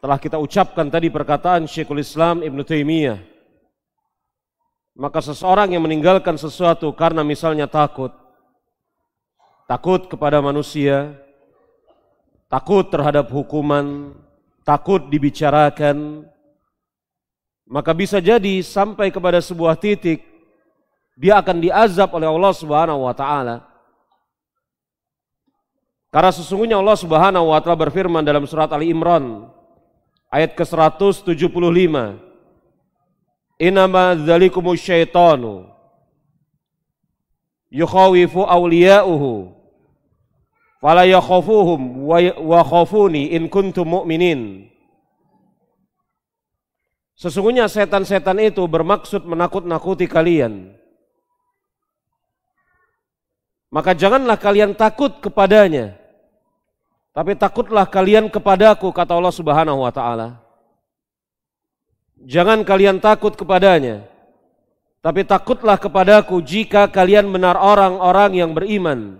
telah kita ucapkan tadi perkataan Syekhul Islam Ibn Taimiyah, maka seseorang yang meninggalkan sesuatu karena misalnya takut kepada manusia, takut terhadap hukuman, takut dibicarakan, maka bisa jadi sampai kepada sebuah titik dia akan diazab oleh Allah Subhanahu wa taala. Karena sesungguhnya Allah Subhanahu wa taala berfirman dalam surat Ali Imran ayat ke-175, "Innama dzalikumus syaitanu yukhawifu awliya'uhu fala yakhafuhum wa khafuni in kuntum mu'minin." Sesungguhnya setan-setan itu bermaksud menakut-nakuti kalian. Maka janganlah kalian takut kepadanya, tapi takutlah kalian kepadaku, kata Allah Subhanahu wa taala. Jangan kalian takut kepadanya, tapi takutlah kepadaku jika kalian benar orang-orang yang beriman.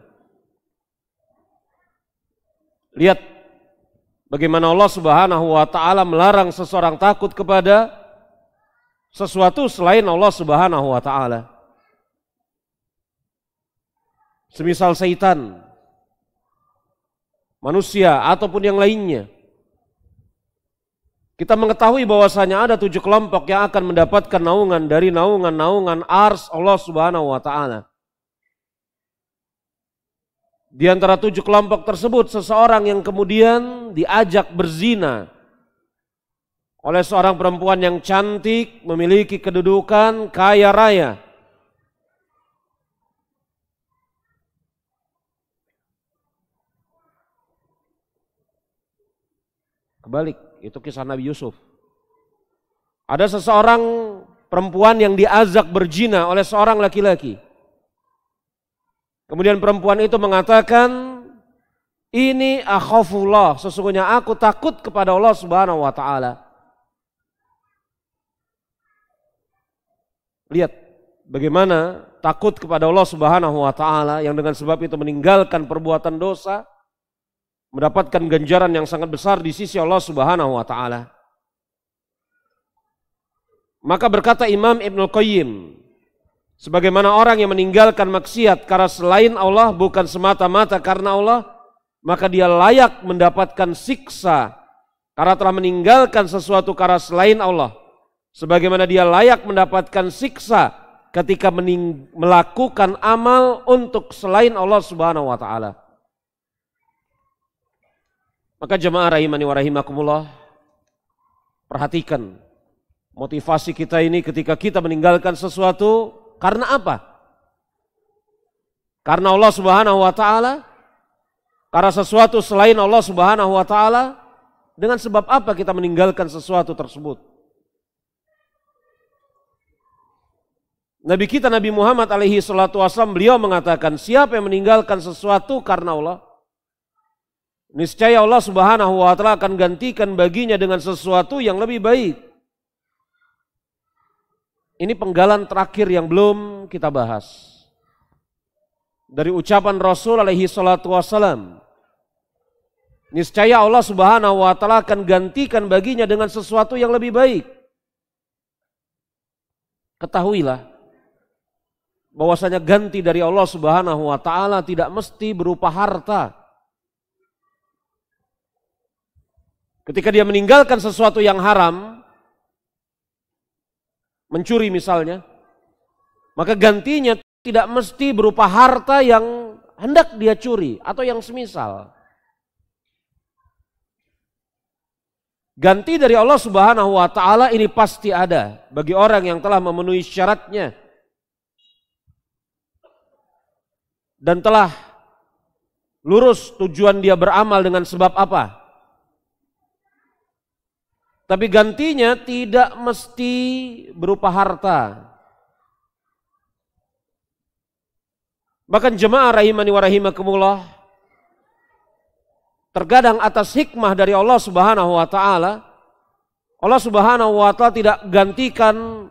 Lihat bagaimana Allah Subhanahu wa taala melarang seseorang takut kepada sesuatu selain Allah Subhanahu wa taala. Semisal syaitan, manusia ataupun yang lainnya. Kita mengetahui bahwasanya ada 7 kelompok yang akan mendapatkan naungan dari naungan ars Allah Subhanahu wa taala. Di antara 7 kelompok tersebut, seseorang yang kemudian diajak berzina oleh seorang perempuan yang cantik, memiliki kedudukan, kaya raya. Kebalik, itu kisah Nabi Yusuf. Ada seseorang perempuan yang diazab berzina oleh seorang laki-laki. Kemudian perempuan itu mengatakan, "Ini akhafullah, sesungguhnya aku takut kepada Allah Subhanahu wa taala." Lihat bagaimana takut kepada Allah Subhanahu wa taala yang dengan sebab itu meninggalkan perbuatan dosa mendapatkan ganjaran yang sangat besar di sisi Allah Subhanahu wa taala. Maka berkata Imam Ibnul Qayyim, sebagaimana orang yang meninggalkan maksiat karena selain Allah bukan semata-mata karena Allah, maka dia layak mendapatkan siksa karena telah meninggalkan sesuatu karena selain Allah. Sebagaimana dia layak mendapatkan siksa ketika melakukan amal untuk selain Allah Subhanahu wa taala. Maka jemaah rahimani wa rahimakumullah, perhatikan motivasi kita ini ketika kita meninggalkan sesuatu karena apa? Karena Allah Subhanahu wa taala? Karena sesuatu selain Allah Subhanahu wa taala? Dengan sebab apa kita meninggalkan sesuatu tersebut? Nabi kita Nabi Muhammad alaihi salatu wasallam, beliau mengatakan, siapa yang meninggalkan sesuatu karena Allah, niscaya Allah Subhanahu wa taala akan gantikan baginya dengan sesuatu yang lebih baik. Ini penggalan terakhir yang belum kita bahas. Dari ucapan Rasul alaihi salatu wasallam, niscaya Allah Subhanahu wa taala akan gantikan baginya dengan sesuatu yang lebih baik. Ketahuilah bahwasanya ganti dari Allah Subhanahu wa taala tidak mesti berupa harta. Ketika dia meninggalkan sesuatu yang haram, mencuri misalnya, maka gantinya tidak mesti berupa harta yang hendak dia curi atau yang semisal. Ganti dari Allah Subhanahu wa taala ini pasti ada bagi orang yang telah memenuhi syaratnya dan telah lurus tujuan dia beramal dengan sebab apa. Tapi gantinya tidak mesti berupa harta. Bahkan jemaah rahimani wa rahimakumullah, terkadang atas hikmah dari Allah Subhanahu wa taala, Allah Subhanahu wa taala tidak gantikan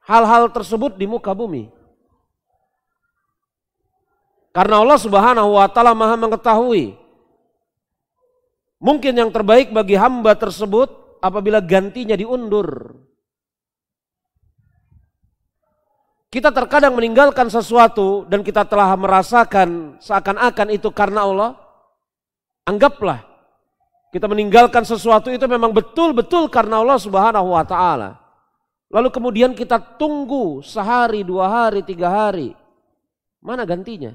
hal-hal tersebut di muka bumi. Karena Allah Subhanahu wa taala Maha mengetahui Mungkin yang terbaik bagi hamba tersebut apabila gantinya diundur. Kita terkadang meninggalkan sesuatu dan kita telah merasakan seakan-akan itu karena Allah. Anggaplah kita meninggalkan sesuatu itu memang betul-betul karena Allah Subhanahu wa ta'ala. Lalu kemudian kita tunggu sehari, 2 hari, 3 hari. Mana gantinya?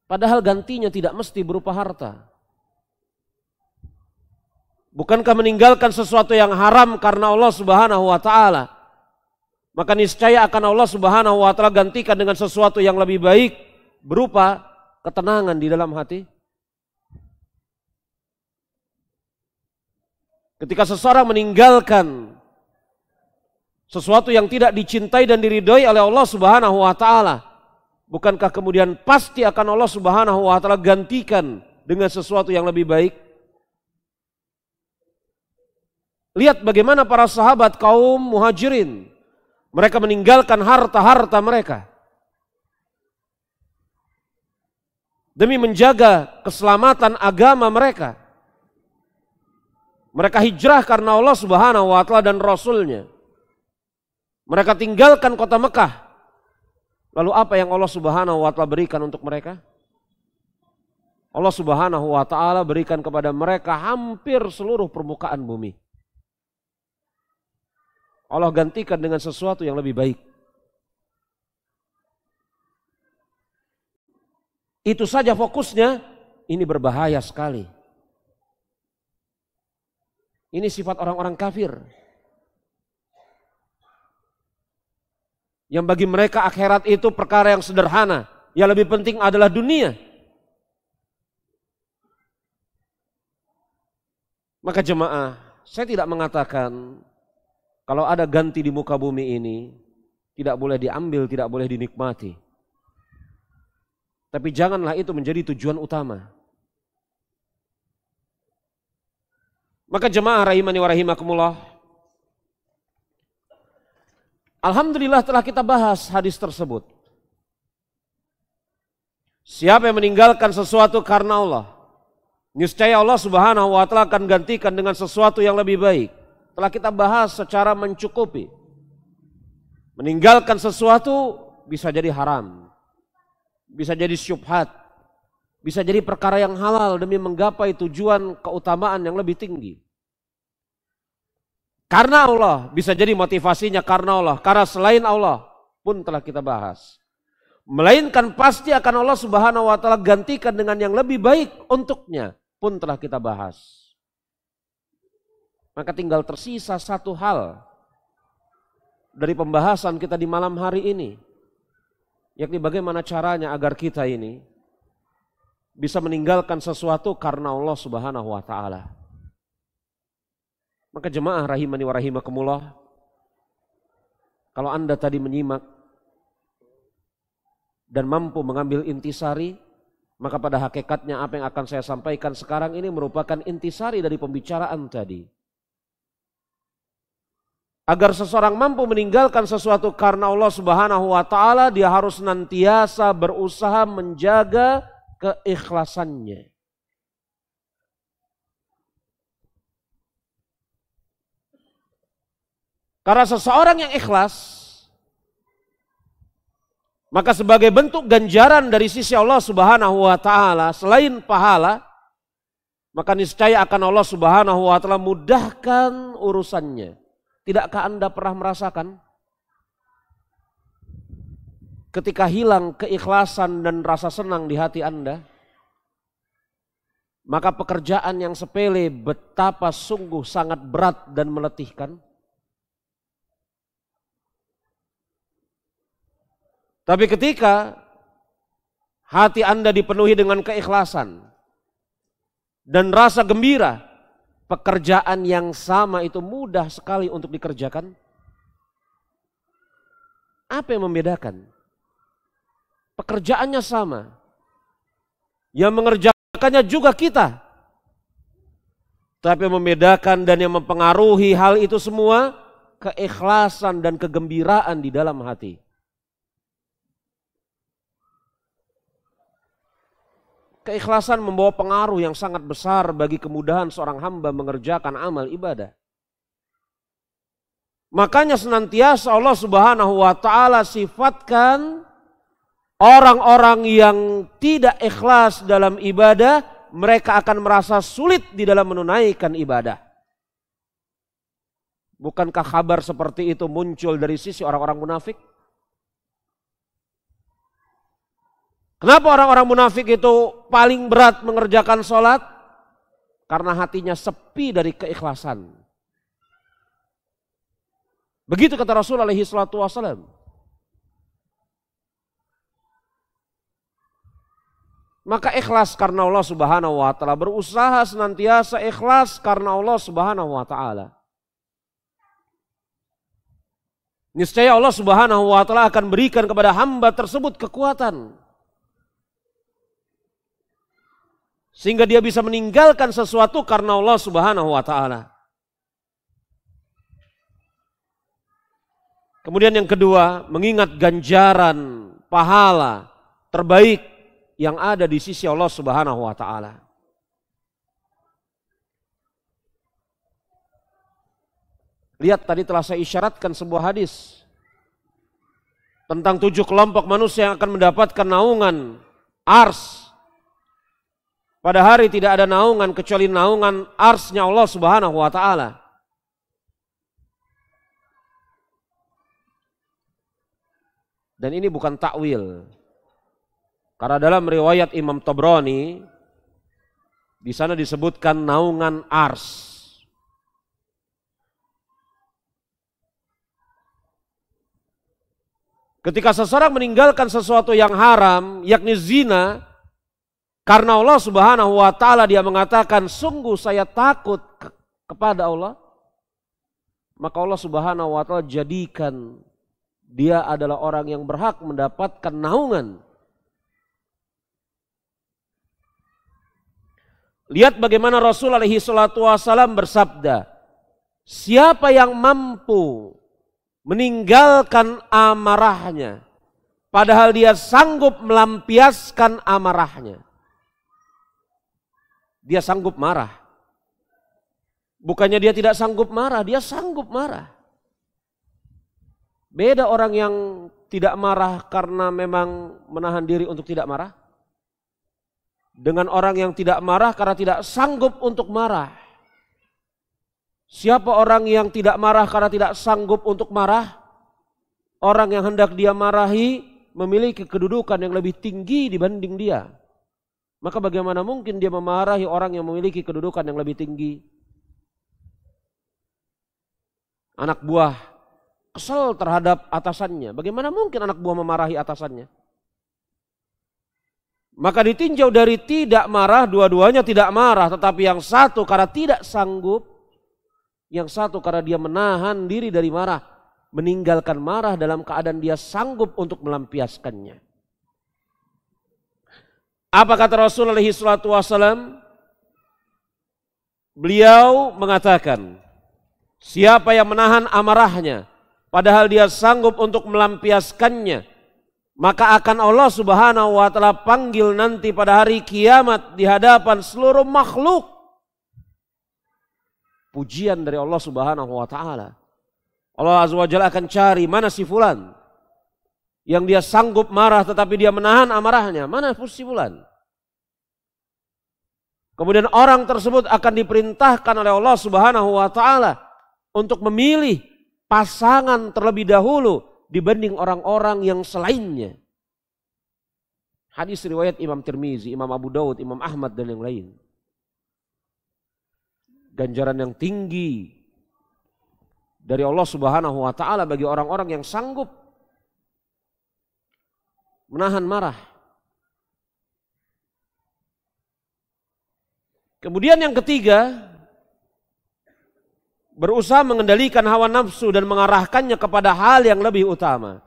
Padahal gantinya tidak mesti berupa harta. Bukankah meninggalkan sesuatu yang haram karena Allah Subhanahu wa ta'ala, maka niscaya akan Allah Subhanahu wa ta'ala gantikan dengan sesuatu yang lebih baik berupa ketenangan di dalam hati. Ketika seseorang meninggalkan sesuatu yang tidak dicintai dan diridhoi oleh Allah Subhanahu wa ta'ala, bukankah kemudian pasti akan Allah Subhanahu wa ta'ala gantikan dengan sesuatu yang lebih baik? Lihat bagaimana para sahabat kaum muhajirin, mereka meninggalkan harta-harta mereka demi menjaga keselamatan agama mereka. Mereka hijrah karena Allah Subhanahu wa ta'ala dan Rasulnya. Mereka tinggalkan kota Mekah. Lalu apa yang Allah Subhanahu wa ta'ala berikan untuk mereka? Allah Subhanahu wa ta'ala berikan kepada mereka hampir seluruh permukaan bumi. Allah gantikan dengan sesuatu yang lebih baik. Itu saja fokusnya, ini berbahaya sekali. Ini sifat orang-orang kafir. Yang bagi mereka akhirat itu perkara yang sederhana. Yang lebih penting adalah dunia. Maka jemaah, saya tidak mengatakan kalau ada ganti di muka bumi ini, tidak boleh diambil, tidak boleh dinikmati. Tapi janganlah itu menjadi tujuan utama. Maka jemaah rahimani wa rahimakumullah, alhamdulillah telah kita bahas hadis tersebut. Siapa yang meninggalkan sesuatu karena Allah, niscaya Allah Subhanahu wa ta'ala akan gantikan dengan sesuatu yang lebih baik. Telah kita bahas secara mencukupi. Meninggalkan sesuatu bisa jadi haram, bisa jadi syubhat, bisa jadi perkara yang halal demi menggapai tujuan keutamaan yang lebih tinggi. Karena Allah bisa jadi motivasinya karena Allah, karena selain Allah pun telah kita bahas. Melainkan pasti akan Allah Subhanahu wa ta'ala gantikan dengan yang lebih baik untuknya pun telah kita bahas. Maka tinggal tersisa satu hal dari pembahasan kita di malam hari ini, yakni bagaimana caranya agar kita ini bisa meninggalkan sesuatu karena Allah Subhanahu wa ta'ala. Maka jemaah rahimani wa rahimakumullah, kalau Anda tadi menyimak dan mampu mengambil intisari, maka pada hakikatnya apa yang akan saya sampaikan sekarang ini merupakan intisari dari pembicaraan tadi. Agar seseorang mampu meninggalkan sesuatu karena Allah Subhanahu wa ta'ala, dia harus senantiasa berusaha menjaga keikhlasannya. Karena seseorang yang ikhlas, maka sebagai bentuk ganjaran dari sisi Allah Subhanahu wa ta'ala, selain pahala, maka niscaya akan Allah Subhanahu wa ta'ala mudahkan urusannya. Tidakkah Anda pernah merasakan ketika hilang keikhlasan dan rasa senang di hati Anda, maka pekerjaan yang sepele betapa sungguh sangat berat dan meletihkan? Tapi ketika hati Anda dipenuhi dengan keikhlasan dan rasa gembira, pekerjaan yang sama itu mudah sekali untuk dikerjakan. Apa yang membedakan? Pekerjaannya sama. Yang mengerjakannya juga kita. Tapi yang membedakan dan yang mempengaruhi hal itu semua, keikhlasan dan kegembiraan di dalam hati. keikhlasan membawa pengaruh yang sangat besar bagi kemudahan seorang hamba mengerjakan amal ibadah. Makanya senantiasa Allah Subhanahu wa taala sifatkan orang-orang yang tidak ikhlas dalam ibadah, mereka akan merasa sulit di dalam menunaikan ibadah. Bukankah kabar seperti itu muncul dari sisi orang-orang munafik? Kenapa orang-orang munafik itu paling berat mengerjakan sholat? Karena hatinya sepi dari keikhlasan. Begitu kata Rasul alaihi salatu wassalam. Maka ikhlas karena Allah Subhanahu wa taala, berusaha senantiasa ikhlas karena Allah Subhanahu wa taala. Niscaya Allah Subhanahu wa taala akan berikan kepada hamba tersebut kekuatan, sehingga dia bisa meninggalkan sesuatu karena Allah Subhanahu wa taala. Kemudian yang kedua, mengingat ganjaran pahala terbaik yang ada di sisi Allah Subhanahu wa taala. Lihat, tadi telah saya isyaratkan sebuah hadis tentang 7 kelompok manusia yang akan mendapatkan naungan ars. Pada hari tidak ada naungan kecuali naungan arsnya Allah Subhanahu wa taala. Dan ini bukan takwil. Karena dalam riwayat Imam Tabrani di sana disebutkan naungan ars. Ketika seseorang meninggalkan sesuatu yang haram, yakni zina, karena Allah Subhanahu wa taala dia mengatakan, sungguh saya takut kepada Allah, maka Allah Subhanahu wa taala jadikan dia adalah orang yang berhak mendapatkan naungan. Lihat bagaimana Rasul alaihi salatu wasallam bersabda, siapa yang mampu meninggalkan amarahnya, padahal dia sanggup melampiaskan amarahnya. Dia sanggup marah. Bukannya dia tidak sanggup marah, dia sanggup marah. Beda orang yang tidak marah karena memang menahan diri untuk tidak marah, dengan orang yang tidak marah karena tidak sanggup untuk marah. Siapa orang yang tidak marah karena tidak sanggup untuk marah? Orang yang hendak dia marahi memiliki kedudukan yang lebih tinggi dibanding dia. Maka bagaimana mungkin dia memarahi orang yang memiliki kedudukan yang lebih tinggi? Anak buah kesal terhadap atasannya. Bagaimana mungkin anak buah memarahi atasannya? Maka ditinjau dari tidak marah, dua-duanya tidak marah. Tetapi yang satu karena tidak sanggup, yang satu karena dia menahan diri dari marah, meninggalkan marah dalam keadaan dia sanggup untuk melampiaskannya. Apa kata Rasul alaihi salatu wassalam? Beliau mengatakan, siapa yang menahan amarahnya, padahal dia sanggup untuk melampiaskannya, maka akan Allah Subhanahu wa taala panggil nanti pada hari kiamat di hadapan seluruh makhluk. Pujian dari Allah Subhanahu wa taala. Allah Azza wa Jalla akan cari, mana si fulan yang dia sanggup marah tetapi dia menahan amarahnya, mana si fulan? Kemudian orang tersebut akan diperintahkan oleh Allah Subhanahu wa taala untuk memilih pasangan terlebih dahulu dibanding orang-orang yang selainnya. Hadis riwayat Imam Tirmizi, Imam Abu Daud, Imam Ahmad dan yang lain. Ganjaran yang tinggi dari Allah Subhanahu wa taala bagi orang-orang yang sanggup menahan marah. Kemudian yang ketiga, berusaha mengendalikan hawa nafsu dan mengarahkannya kepada hal yang lebih utama.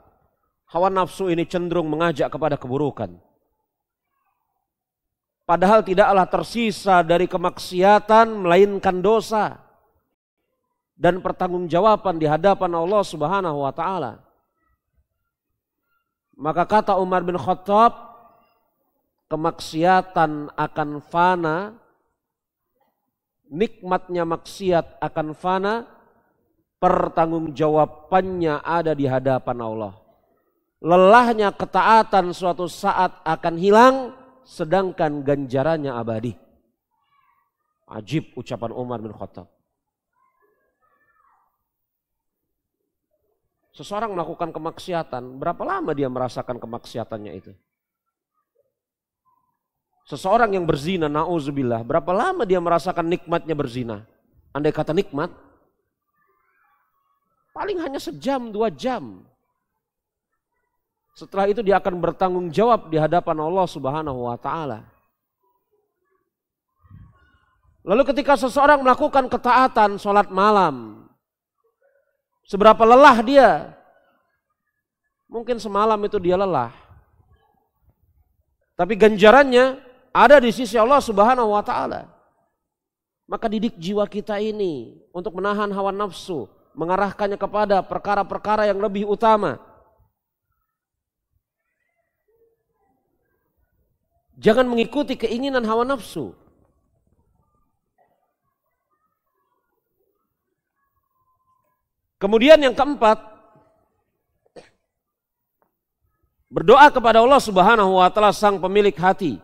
Hawa nafsu ini cenderung mengajak kepada keburukan. Padahal tidaklah tersisa dari kemaksiatan melainkan dosa dan pertanggungjawaban di hadapan Allah Subhanahu wa taala. Maka kata Umar bin Khattab kemaksiatan akan fana, nikmatnya maksiat akan fana, pertanggungjawabannya ada di hadapan Allah. Lelahnya ketaatan suatu saat akan hilang, sedangkan ganjarannya abadi. Ajib ucapan Umar bin Khattab. Seseorang melakukan kemaksiatan, berapa lama dia merasakan kemaksiatannya itu? Seseorang yang berzina, na'udzubillah, berapa lama dia merasakan nikmatnya berzina? Andai kata nikmat, paling hanya sejam, 2 jam. Setelah itu dia akan bertanggung jawab di hadapan Allah Subhanahu wa Ta'ala. Lalu ketika seseorang melakukan ketaatan sholat malam, seberapa lelah dia? Mungkin semalam itu dia lelah, tapi ganjarannya ada di sisi Allah Subhanahu wa Ta'ala. Maka didik jiwa kita ini untuk menahan hawa nafsu, mengarahkannya kepada perkara-perkara yang lebih utama. Jangan mengikuti keinginan hawa nafsu. Kemudian yang keempat, berdoa kepada Allah Subhanahu wa Ta'ala, sang pemilik hati.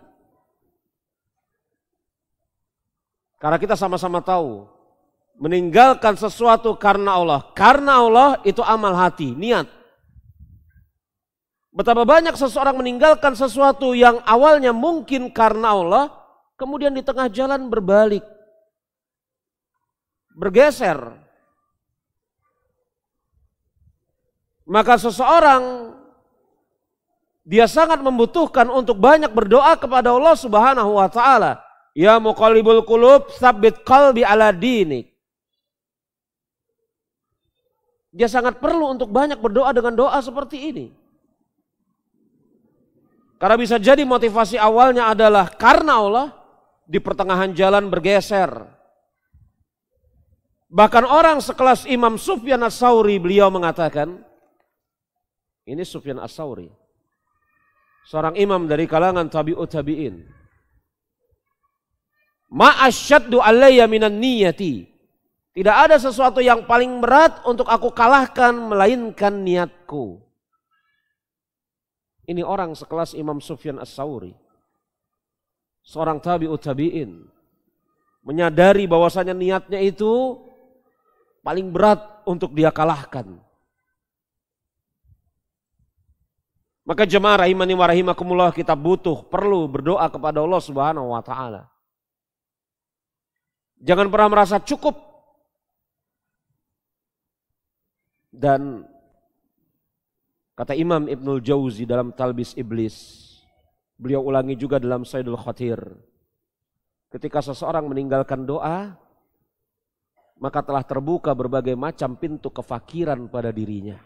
Karena kita sama-sama tahu, meninggalkan sesuatu karena Allah itu amal hati, niat. Betapa banyak seseorang meninggalkan sesuatu yang awalnya mungkin karena Allah, kemudian di tengah jalan berbalik, bergeser. Maka seseorang, dia sangat membutuhkan untuk banyak berdoa kepada Allah Subhanahu wa Ta'ala. Ya muqallibul qulub, tsabbit qalbi ala dinik. Dia sangat perlu untuk banyak berdoa dengan doa seperti ini. Karena bisa jadi motivasi awalnya adalah karena Allah, di pertengahan jalan bergeser. Bahkan orang sekelas Imam Sufyan Ats-Tsauri, beliau mengatakan, ini Sufyan Ats-Tsauri, seorang imam dari kalangan tabi'ut tabi'in. Ma'asyaddu alayya minan niyati. Tidak ada sesuatu yang paling berat untuk aku kalahkan melainkan niatku. Ini orang sekelas Imam Sufyan Ats-Tsauri, seorang tabi'ut tabi'in, menyadari bahwasanya niatnya itu paling berat untuk dia kalahkan. Maka jemaah rahimani wa rahimakumullah, kita perlu berdoa kepada Allah Subhanahu wa Ta'ala. Jangan pernah merasa cukup. Dan kata Imam Ibnul Jauzi dalam Talbis Iblis, beliau ulangi juga dalam Saidul Khatir, ketika seseorang meninggalkan doa, maka telah terbuka berbagai macam pintu kefakiran pada dirinya.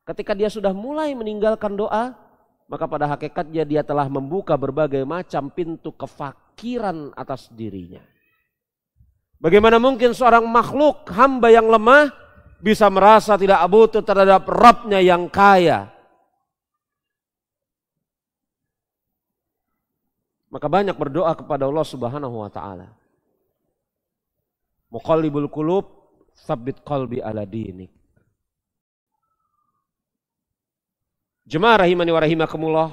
Ketika dia sudah mulai meninggalkan doa, maka pada hakikatnya dia telah membuka berbagai macam pintu kefakiran atas dirinya. Bagaimana mungkin seorang makhluk hamba yang lemah bisa merasa tidak butuh terhadap Rabb-Nya yang kaya? Maka banyak berdoa kepada Allah Subhanahu wa Ta'ala. Muqallibul qulub, tsabbit qalbi ala dinik. Jemaah rahimani wa rahimakumullah,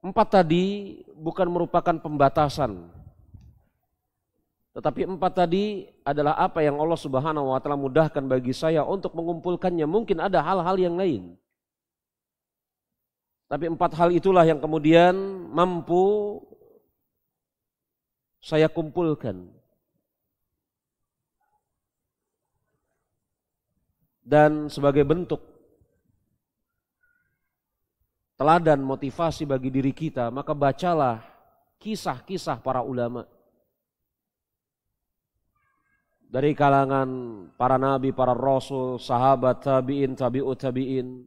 4 tadi bukan merupakan pembatasan, tetapi 4 tadi adalah apa yang Allah Subhanahu wa Ta'ala mudahkan bagi saya untuk mengumpulkannya. Mungkin ada hal-hal yang lain, tapi 4 hal itulah yang kemudian mampu saya kumpulkan. Dan sebagai bentuk teladan motivasi bagi diri kita, maka bacalah kisah-kisah para ulama. Dari kalangan para nabi, para rasul, sahabat, tabi'in, tabi'ut tabi'in.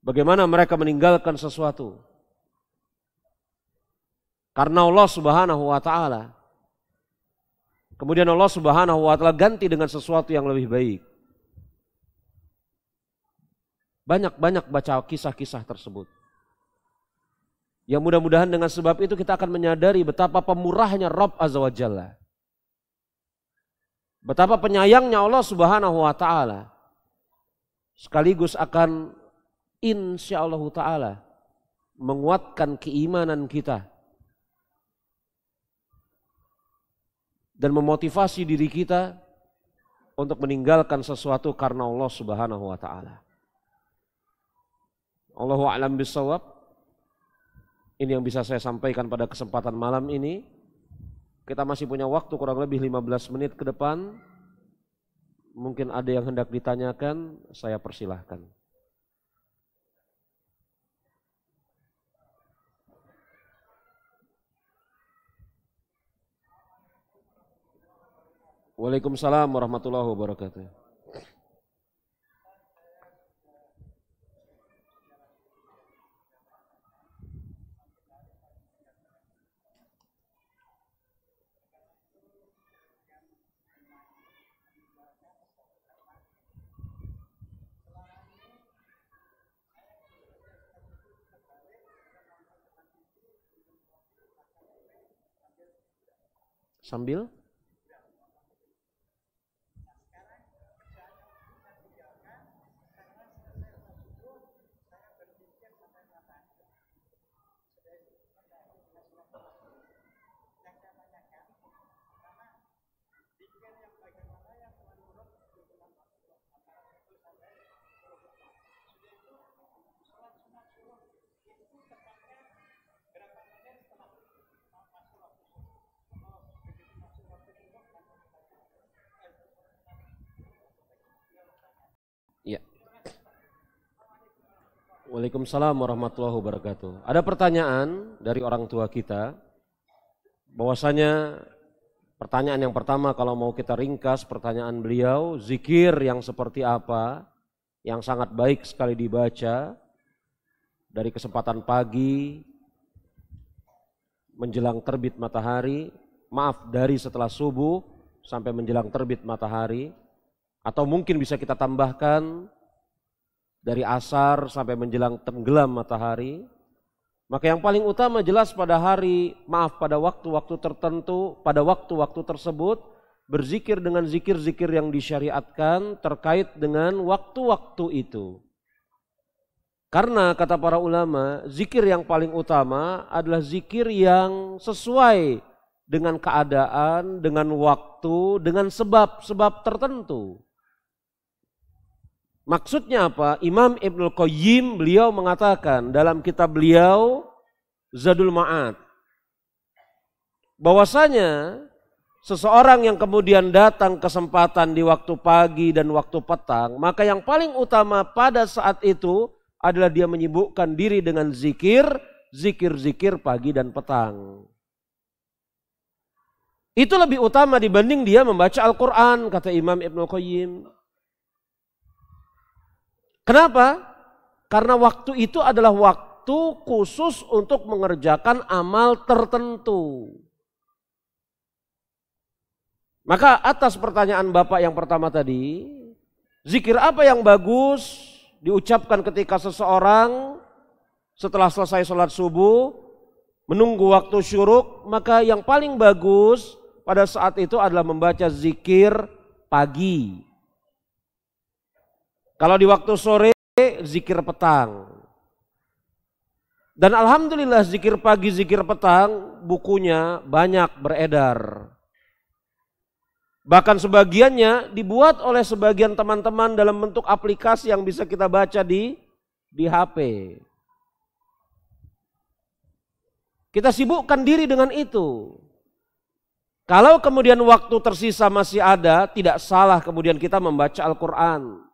Bagaimana mereka meninggalkan sesuatu karena Allah Subhanahu wa Ta'ala. Kemudian Allah Subhanahu wa Ta'ala ganti dengan sesuatu yang lebih baik. Banyak-banyak baca kisah-kisah tersebut. Yang mudah-mudahan dengan sebab itu kita akan menyadari betapa pemurahnya Rabb Azza wa Jalla. Betapa penyayangnya Allah Subhanahu wa Ta'ala. Sekaligus akan insyaallah ta'ala menguatkan keimanan kita dan memotivasi diri kita untuk meninggalkan sesuatu karena Allah Subhanahu wa Ta'ala. Allahu a'lam bishawab. Ini yang bisa saya sampaikan pada kesempatan malam ini. Kita masih punya waktu kurang lebih 15 menit ke depan. Mungkin ada yang hendak ditanyakan, saya persilahkan. Waalaikumsalam warahmatullahi wabarakatuh. Sambil ya. Waalaikumsalam warahmatullahi wabarakatuh. Ada pertanyaan dari orang tua kita, bahwasanya pertanyaan yang pertama kalau mau kita ringkas pertanyaan beliau, zikir yang seperti apa yang sangat baik sekali dibaca dari kesempatan pagi menjelang terbit matahari, dari setelah subuh sampai menjelang terbit matahari, atau mungkin bisa kita tambahkan dari asar sampai menjelang tenggelam matahari. Maka yang paling utama jelas pada pada waktu-waktu tertentu, pada waktu-waktu tersebut berzikir dengan zikir-zikir yang disyariatkan terkait dengan waktu-waktu itu. Karena kata para ulama, zikir yang paling utama adalah zikir yang sesuai dengan keadaan, dengan waktu, dengan sebab-sebab tertentu. Maksudnya apa? Imam Ibnul Qayyim beliau mengatakan dalam kitab beliau Zadul Ma'ad, bahwasanya seseorang yang kemudian datang kesempatan di waktu pagi dan waktu petang, maka yang paling utama pada saat itu adalah dia menyibukkan diri dengan zikir pagi dan petang. Itu lebih utama dibanding dia membaca Al-Quran, kata Imam Ibnul Qayyim. Kenapa? Karena waktu itu adalah waktu khusus untuk mengerjakan amal tertentu. Maka atas pertanyaan Bapak yang pertama tadi, zikir apa yang bagus diucapkan ketika seseorang setelah selesai sholat subuh, menunggu waktu syuruk, maka yang paling bagus pada saat itu adalah membaca zikir pagi. Kalau di waktu sore, zikir petang. Dan alhamdulillah zikir pagi, zikir petang, bukunya banyak beredar. Bahkan sebagiannya dibuat oleh sebagian teman-teman dalam bentuk aplikasi yang bisa kita baca di HP. Kita sibukkan diri dengan itu. Kalau kemudian waktu tersisa masih ada, tidak salah kemudian kita membaca Al-Quran.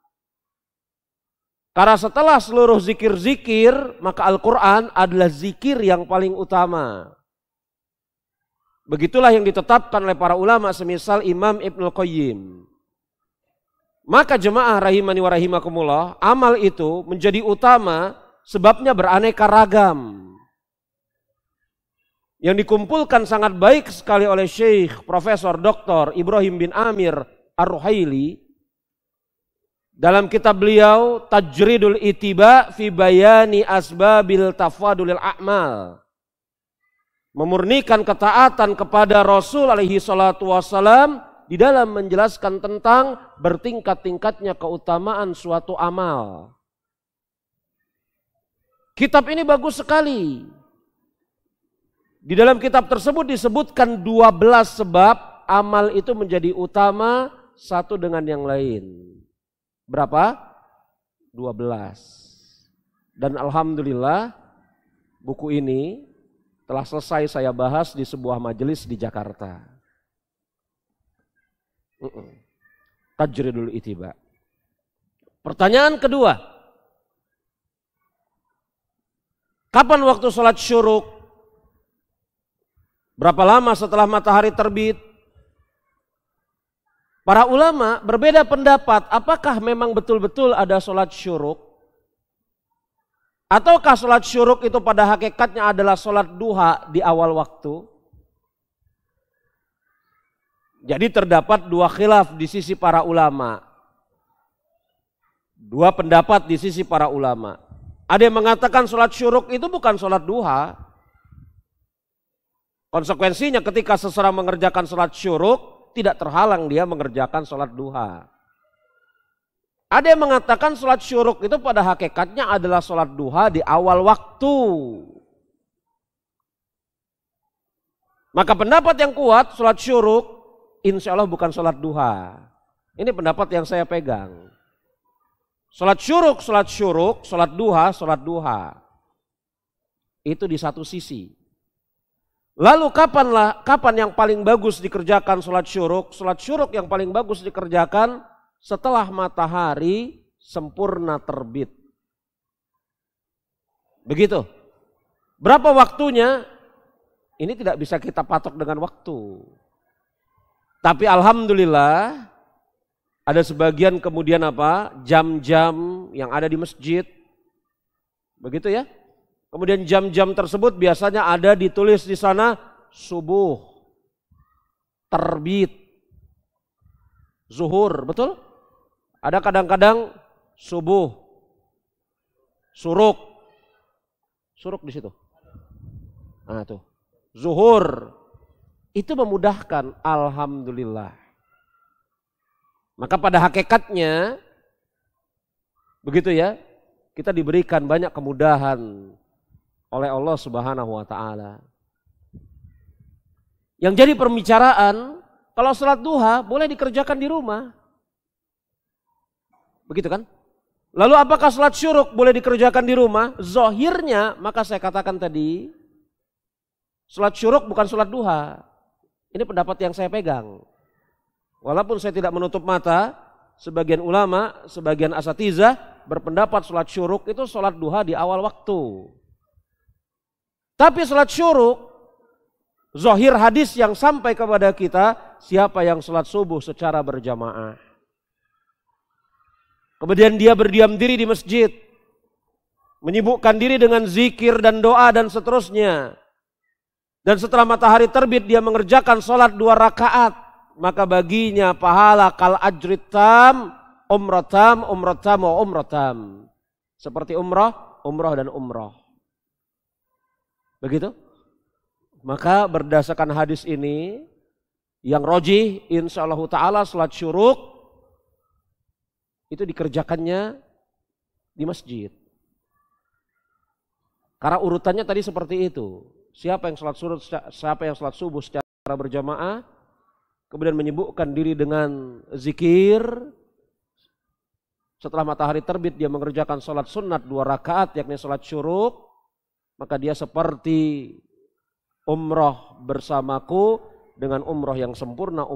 Karena setelah seluruh zikir-zikir, maka Al-Quran adalah zikir yang paling utama. Begitulah yang ditetapkan oleh para ulama semisal Imam Ibnul Qayyim. Maka jemaah rahimani wa rahimakumullah, amal itu menjadi utama sebabnya beraneka ragam. Yang dikumpulkan sangat baik sekali oleh Syekh Profesor Dr. Ibrahim bin Amir Ar-Ruhaili dalam kitab beliau Tajridul Itiba fi Bayani Asbabil Tafadulil A'mal, memurnikan ketaatan kepada Rasul alaihi salatu wassalam di dalam menjelaskan tentang bertingkat-tingkatnya keutamaan suatu amal. Kitab ini bagus sekali. Di dalam kitab tersebut disebutkan 12 sebab amal itu menjadi utama satu dengan yang lain. Berapa? 12. Dan alhamdulillah buku ini telah selesai saya bahas di sebuah majelis di Jakarta. Tajridul Itiba. Pertanyaan kedua. Kapan waktu sholat syuruk? Berapa lama setelah matahari terbit? Para ulama berbeda pendapat, apakah memang betul-betul ada sholat syuruk? Ataukah sholat syuruk itu pada hakikatnya adalah sholat duha di awal waktu? Jadi terdapat dua khilaf di sisi para ulama. Dua pendapat di sisi para ulama. Ada yang mengatakan sholat syuruk itu bukan sholat duha. Konsekuensinya ketika seseorang mengerjakan sholat syuruk, tidak terhalang dia mengerjakan sholat duha. Ada yang mengatakan sholat syuruk itu pada hakikatnya adalah sholat duha di awal waktu. Maka pendapat yang kuat, sholat syuruk insya Allah bukan sholat duha. Ini pendapat yang saya pegang. Sholat syuruk, sholat duha. Itu di satu sisi. Lalu kapan yang paling bagus dikerjakan sholat syuruk? Sholat syuruk yang paling bagus dikerjakan setelah matahari sempurna terbit. Begitu. Berapa waktunya? Ini tidak bisa kita patok dengan waktu. Tapi alhamdulillah ada sebagian kemudian jam-jam yang ada di masjid. Begitu ya. Kemudian jam-jam tersebut biasanya ada ditulis di sana subuh, terbit, zuhur, betul? Ada kadang-kadang subuh, suruk di situ. Nah tuh, zuhur. Itu memudahkan, alhamdulillah. Maka pada hakikatnya, begitu ya, kita diberikan banyak kemudahan oleh Allah Subhanahu wa taala. Yang jadi pembicaraan, kalau sholat duha boleh dikerjakan di rumah. Begitu kan? Lalu apakah sholat syuruk boleh dikerjakan di rumah? Zohirnya, maka saya katakan tadi, sholat syuruk bukan sholat duha. Ini pendapat yang saya pegang. Walaupun saya tidak menutup mata, sebagian ulama, sebagian asatizah berpendapat sholat syuruk itu sholat duha di awal waktu. Tapi sholat syuruk, zohir hadis yang sampai kepada kita, siapa yang sholat subuh secara berjamaah. Kemudian dia berdiam diri di masjid, menyibukkan diri dengan zikir dan doa dan seterusnya. Dan setelah matahari terbit dia mengerjakan sholat 2 rakaat, maka baginya pahala kal ajrit tam, umratam, umratam. Seperti umrah dan umrah. Begitu? Maka berdasarkan hadis ini, yang rojih insyaallah ta'ala sholat syuruk itu dikerjakannya di masjid. Karena urutannya tadi seperti itu. Siapa yang sholat subuh secara berjamaah, kemudian menyibukkan diri dengan zikir, setelah matahari terbit dia mengerjakan sholat sunat 2 rakaat, yakni sholat syuruk, maka dia seperti umroh bersamaku dengan umroh yang sempurna.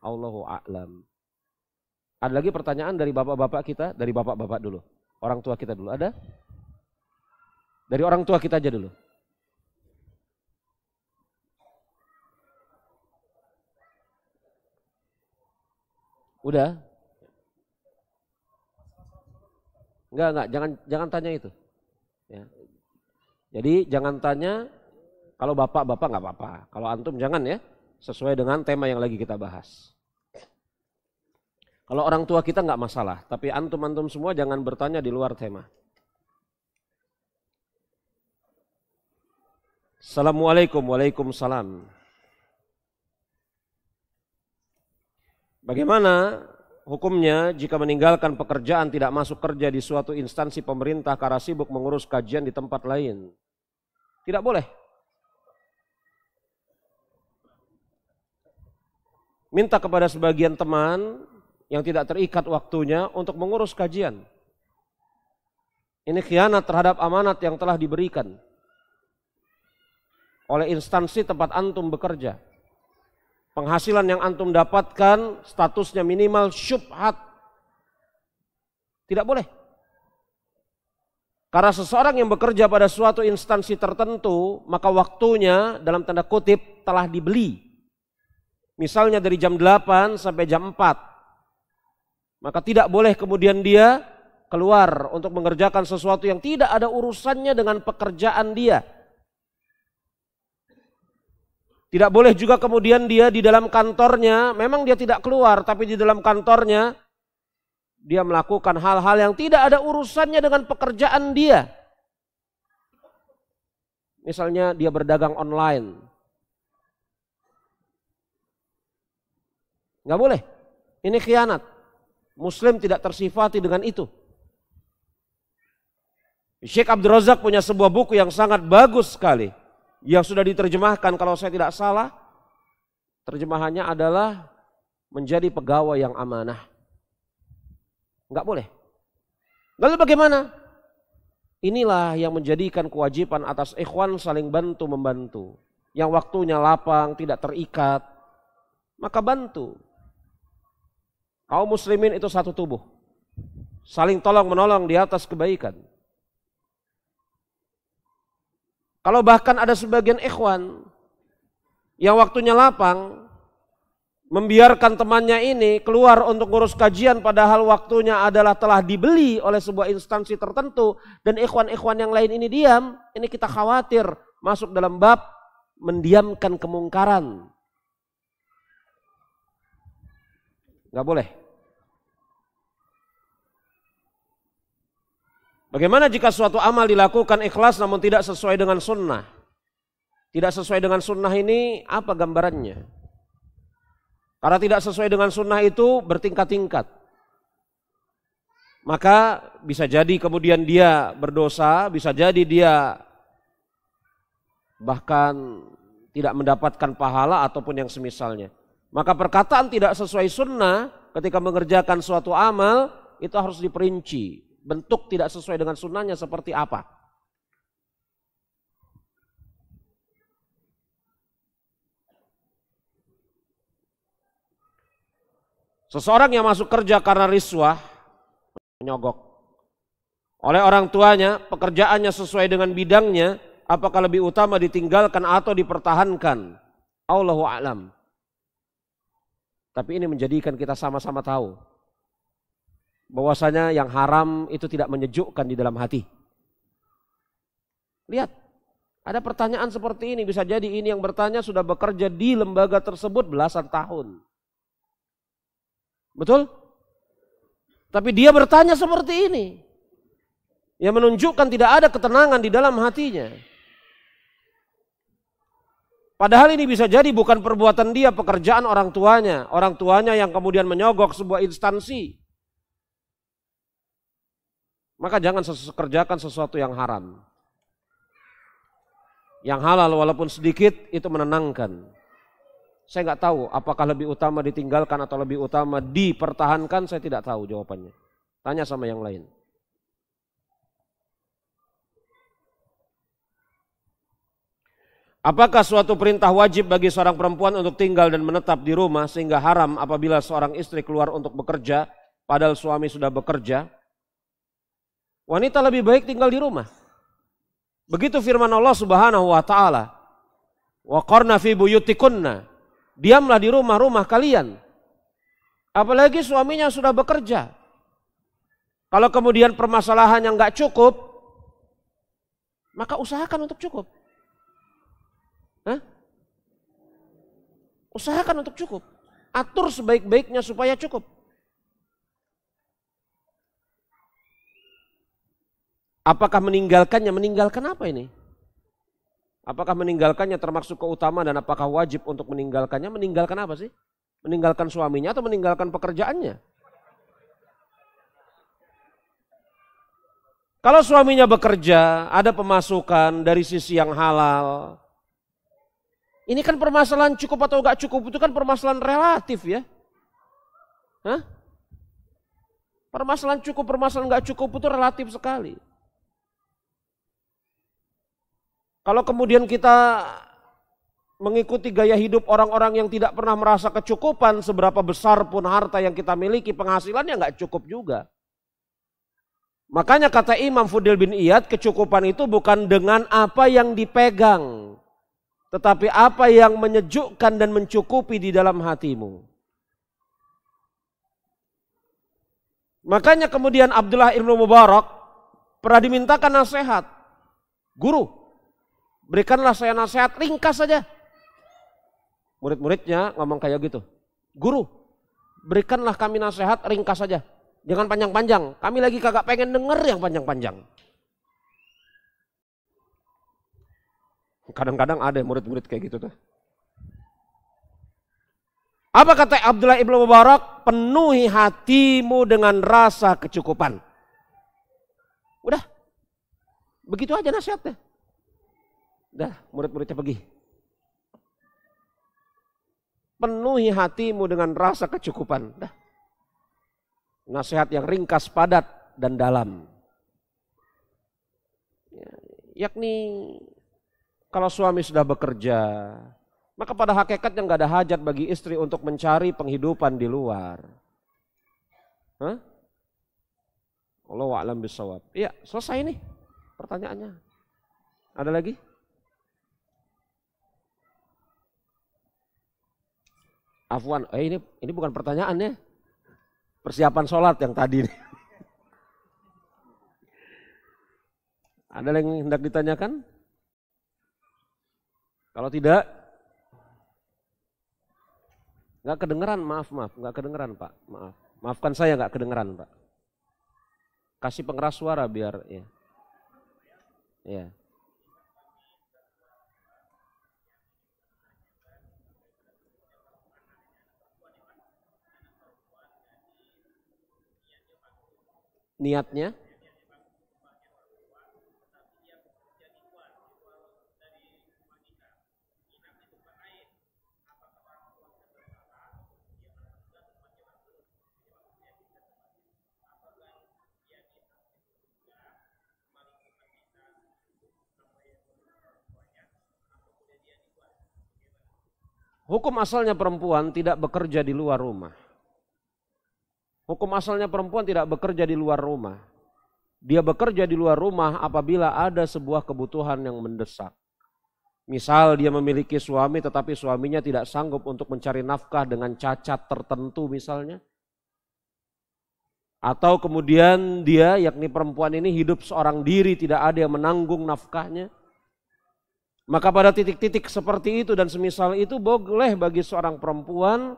Allahu a'lam. Ada lagi pertanyaan dari bapak-bapak kita? Dari bapak-bapak dulu. Orang tua kita dulu. Ada? Dari orang tua kita aja dulu. Udah? Enggak, jangan tanya itu. Ya. Jadi jangan tanya, kalau bapak-bapak nggak apa-apa. Kalau antum jangan ya, sesuai dengan tema yang lagi kita bahas. Kalau orang tua kita nggak masalah, tapi antum-antum semua jangan bertanya di luar tema. Assalamualaikum, waalaikumsalam. Bagaimana hukumnya jika meninggalkan pekerjaan tidak masuk kerja di suatu instansi pemerintah karena sibuk mengurus kajian di tempat lain? Tidak boleh. Minta kepada sebagian teman yang tidak terikat waktunya untuk mengurus kajian. Ini khianat terhadap amanat yang telah diberikan oleh instansi tempat antum bekerja. Penghasilan yang antum dapatkan statusnya minimal syubhat. Tidak boleh. Karena seseorang yang bekerja pada suatu instansi tertentu, maka waktunya dalam tanda kutip telah dibeli. Misalnya dari jam 8 sampai jam 4. Maka tidak boleh kemudian dia keluar untuk mengerjakan sesuatu yang tidak ada urusannya dengan pekerjaan dia. Tidak boleh juga kemudian dia di dalam kantornya, memang dia tidak keluar, tapi di dalam kantornya dia melakukan hal-hal yang tidak ada urusannya dengan pekerjaan dia. Misalnya dia berdagang online. Nggak boleh. Ini khianat. Muslim tidak tersifati dengan itu. Syekh Abdul Razak punya sebuah buku yang sangat bagus sekali. Yang sudah diterjemahkan kalau saya tidak salah. Terjemahannya adalah menjadi pegawai yang amanah. Enggak boleh. Lalu bagaimana? Inilah yang menjadikan kewajiban atas ikhwan saling bantu-membantu. Yang waktunya lapang, tidak terikat. Maka bantu. Kaum muslimin itu satu tubuh. Saling tolong-menolong di atas kebaikan. Kalau bahkan ada sebagian ikhwan yang waktunya lapang, membiarkan temannya ini keluar untuk ngurus kajian padahal waktunya adalah telah dibeli oleh sebuah instansi tertentu dan ikhwan-ikhwan yang lain ini diam, ini kita khawatir masuk dalam bab mendiamkan kemungkaran. Nggak boleh. Bagaimana jika suatu amal dilakukan ikhlas namun tidak sesuai dengan sunnah? Tidak sesuai dengan sunnah ini apa gambarannya? Karena tidak sesuai dengan sunnah itu bertingkat-tingkat. Maka bisa jadi kemudian dia berdosa, bisa jadi dia bahkan tidak mendapatkan pahala ataupun yang semisalnya. Maka perkataan tidak sesuai sunnah ketika mengerjakan suatu amal itu harus diperinci. Bentuk tidak sesuai dengan sunnahnya seperti apa. Seseorang yang masuk kerja karena riswah, menyogok oleh orang tuanya, pekerjaannya sesuai dengan bidangnya, apakah lebih utama ditinggalkan atau dipertahankan? Allahu a'lam. Tapi ini menjadikan kita sama-sama tahu bahwasanya yang haram itu tidak menyejukkan di dalam hati. Lihat, ada pertanyaan seperti ini, bisa jadi ini yang bertanya sudah bekerja di lembaga tersebut belasan tahun. Betul? Tapi dia bertanya seperti ini, yang menunjukkan tidak ada ketenangan di dalam hatinya. Padahal ini bisa jadi bukan perbuatan dia, pekerjaan orang tuanya yang kemudian menyogok sebuah instansi. Maka jangan kerjakan sesuatu yang haram. Yang halal walaupun sedikit itu menenangkan. Saya nggak tahu apakah lebih utama ditinggalkan atau lebih utama dipertahankan, saya tidak tahu jawabannya. Tanya sama yang lain. Apakah suatu perintah wajib bagi seorang perempuan untuk tinggal dan menetap di rumah sehingga haram apabila seorang istri keluar untuk bekerja padahal suami sudah bekerja? Wanita lebih baik tinggal di rumah. Begitu firman Allah Subhanahu wa taala. Wa qarna fi buyutikunna. Diamlah di rumah-rumah kalian. Apalagi suaminya sudah bekerja. Kalau kemudian permasalahannya enggak cukup, maka usahakan untuk cukup. Usahakan untuk cukup. Atur sebaik-baiknya supaya cukup. Apakah meninggalkannya? Meninggalkan apa ini? Apakah meninggalkannya termasuk keutamaan dan apakah wajib untuk meninggalkannya? Meninggalkan apa sih? Meninggalkan suaminya atau meninggalkan pekerjaannya? Kalau suaminya bekerja, ada pemasukan dari sisi yang halal. Ini kan permasalahan cukup atau enggak cukup itu kan permasalahan relatif ya. Hah? Permasalahan cukup, permasalahan enggak cukup itu relatif sekali. Kalau kemudian kita mengikuti gaya hidup orang-orang yang tidak pernah merasa kecukupan, seberapa besar pun harta yang kita miliki, penghasilannya enggak cukup juga. Makanya kata Imam Fudail bin Iyad, kecukupan itu bukan dengan apa yang dipegang, tetapi apa yang menyejukkan dan mencukupi di dalam hatimu. Makanya kemudian Abdullah ibnu Mubarak pernah dimintakan nasihat. Guru, berikanlah saya nasihat ringkas saja. Murid-muridnya ngomong kayak gitu. Guru, berikanlah kami nasihat ringkas saja. Jangan panjang-panjang, kami lagi kagak pengen denger yang panjang-panjang. Kadang-kadang ada murid-murid kayak gitu tuh. Apa kata Abdullah ibnu Mubarak? Penuhi hatimu dengan rasa kecukupan. Udah, begitu aja nasihatnya. Udah, murid-muridnya pergi. Penuhi hatimu dengan rasa kecukupan. Udah. Nasihat yang ringkas, padat, dan dalam. Yakni kalau suami sudah bekerja, maka pada hakikatnya nggak ada hajat bagi istri untuk mencari penghidupan di luar. Hah? Allahu a'lam bishawab. Iya, selesai nih pertanyaannya. Ada lagi? Afwan, ini bukan pertanyaannya. Persiapan sholat yang tadi nih. Ada yang hendak ditanyakan? Kalau tidak, nggak kedengeran, maaf, nggak kedengeran Pak, maaf. Maafkan saya nggak kedengeran Pak. Kasih pengeras suara biar ya. Ya. Niatnya? Hukum asalnya perempuan tidak bekerja di luar rumah. Hukum asalnya perempuan tidak bekerja di luar rumah. Dia bekerja di luar rumah apabila ada sebuah kebutuhan yang mendesak. Misal dia memiliki suami tetapi suaminya tidak sanggup untuk mencari nafkah dengan cacat tertentu misalnya. Atau kemudian dia, yakni perempuan ini hidup seorang diri, tidak ada yang menanggung nafkahnya. Maka pada titik-titik seperti itu dan semisal itu boleh bagi seorang perempuan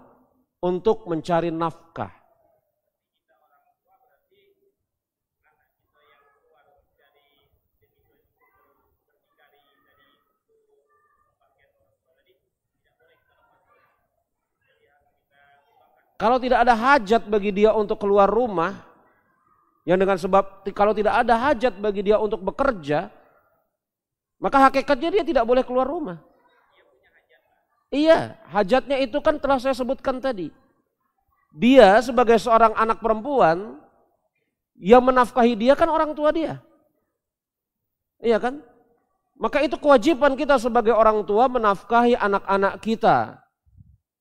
untuk mencari nafkah. Kalau tidak ada hajat bagi dia untuk keluar rumah, yang dengan sebab kalau tidak ada hajat bagi dia untuk bekerja, maka hakikatnya dia tidak boleh keluar rumah. Iya, hajatnya itu kan telah saya sebutkan tadi. Dia sebagai seorang anak perempuan, yang menafkahi dia kan orang tua dia. Iya kan? Maka itu kewajiban kita sebagai orang tua menafkahi anak-anak kita.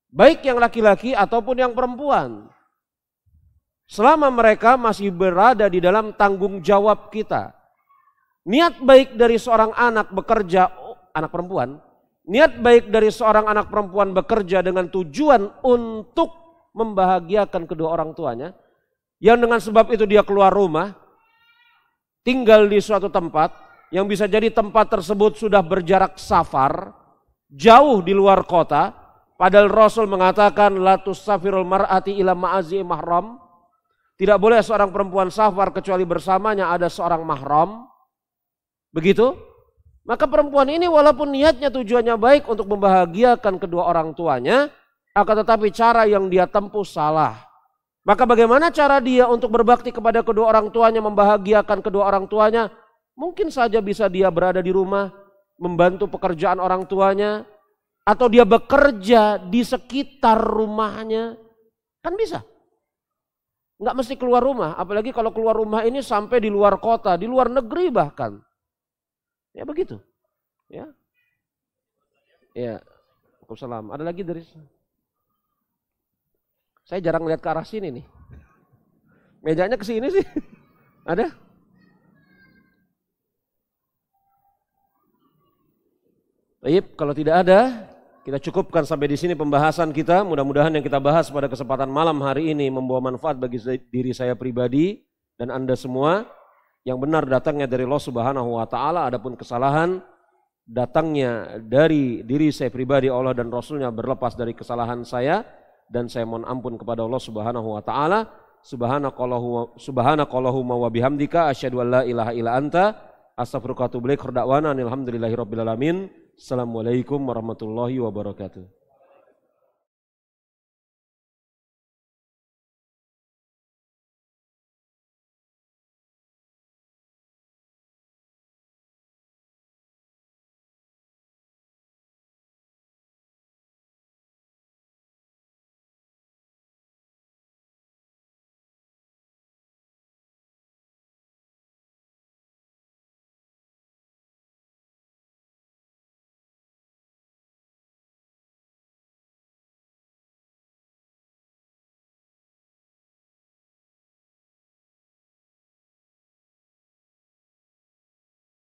Baik yang laki-laki ataupun yang perempuan. Selama mereka masih berada di dalam tanggung jawab kita. Niat baik dari seorang anak bekerja, anak perempuan, niat baik dari seorang anak perempuan bekerja dengan tujuan untuk membahagiakan kedua orang tuanya, yang dengan sebab itu dia keluar rumah, tinggal di suatu tempat, yang bisa jadi tempat tersebut sudah berjarak safar, jauh di luar kota, padahal Rasul mengatakan la tusafirul mar'ati ila ma'azi mahram, tidak boleh seorang perempuan safar kecuali bersamanya ada seorang mahram. Begitu? Maka perempuan ini walaupun niatnya tujuannya baik untuk membahagiakan kedua orang tuanya, akan tetapi cara yang dia tempuh salah. Maka bagaimana cara dia untuk berbakti kepada kedua orang tuanya, membahagiakan kedua orang tuanya? Mungkin saja bisa dia berada di rumah, membantu pekerjaan orang tuanya, atau dia bekerja di sekitar rumahnya. Kan bisa. Nggak mesti keluar rumah, apalagi kalau keluar rumah ini sampai di luar kota, di luar negeri bahkan. Ya begitu. Ya. Ya. Waalaikumsalam. Ada lagi dari saya jarang lihat ke arah sini nih. Mejanya ke sini sih. Ada? Baik, kalau tidak ada, kita cukupkan sampai di sini pembahasan kita. Mudah-mudahan yang kita bahas pada kesempatan malam hari ini membawa manfaat bagi diri saya pribadi dan Anda semua. Yang benar datangnya dari Allah Subhanahu wa taala, adapun kesalahan datangnya dari diri saya pribadi, Allah dan Rasulnya berlepas dari kesalahan saya, dan saya mohon ampun kepada Allah Subhanahu wa taala. Subhanakallahumma wa bihamdika asyhadu an la ilaha illa anta astaghfiruka wa atubu ilaik. Alhamdulillahirabbil alamin. Assalamualaikum warahmatullahi wabarakatuh.